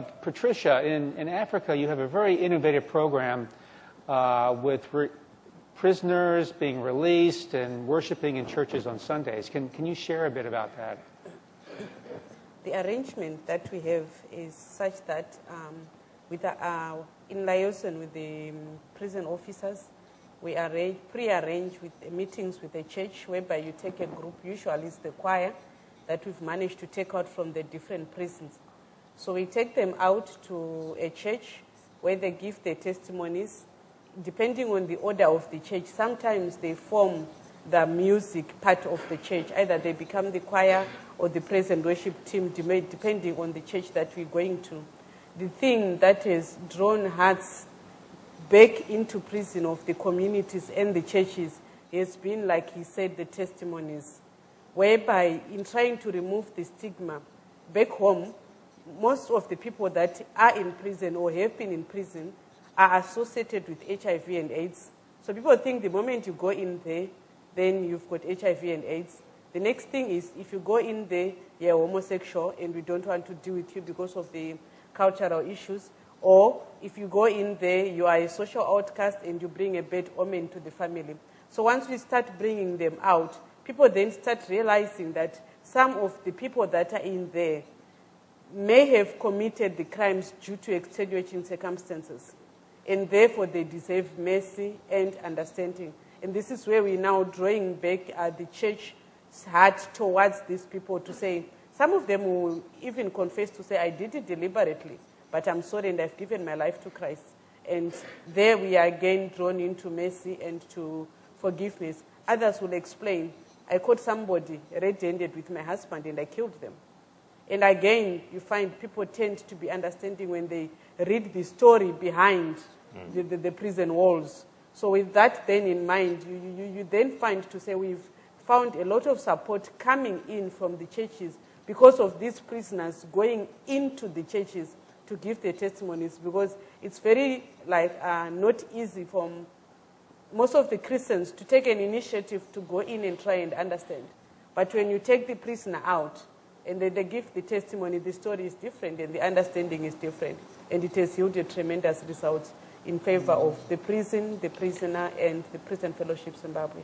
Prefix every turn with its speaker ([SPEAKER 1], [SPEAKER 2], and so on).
[SPEAKER 1] Patricia, in Africa, you have a very innovative program with prisoners being released and worshiping in churches on Sundays. Can you share a bit about that?
[SPEAKER 2] The arrangement that we have is such that in liaison with the prison officers, we pre-arrange with meetings with the church whereby you take a group, usually it's the choir, that we've managed to take out from the different prisons. So we take them out to a church where they give their testimonies. Depending on the order of the church, sometimes they form the music part of the church. Either they become the choir or the praise and worship team, depending on the church that we're going to. The thing that has drawn hearts back into prison of the communities and the churches has been, like he said, the testimonies, whereby in trying to remove the stigma back home, most of the people that are in prison or have been in prison are associated with HIV and AIDS. So people think the moment you go in there, then you've got HIV and AIDS. The next thing is if you go in there, you're homosexual and we don't want to deal with you because of the cultural issues. Or if you go in there, you are a social outcast and you bring a bad omen to the family. So once we start bringing them out, people then start realizing that some of the people that are in there may have committed the crimes due to extenuating circumstances. And therefore, they deserve mercy and understanding. And this is where we're now drawing back the church's heart towards these people to say, some of them will even confess to say, I did it deliberately, but I'm sorry and I've given my life to Christ. And there we are again drawn into mercy and to forgiveness. Others will explain, I caught somebody red-handed with my husband and I killed them. And again, you find people tend to be understanding when they read the story behind the prison walls. So with that then in mind, you then find to say we've found a lot of support coming in from the churches because of these prisoners going into the churches to give their testimonies, because it's very not easy for most of the Christians to take an initiative to go in and try and understand. But when you take the prisoner out, and then they give the testimony, the story is different and the understanding is different. And it has yielded tremendous results in favor of the prison, the prisoner, and the Prison Fellowship Zimbabwe.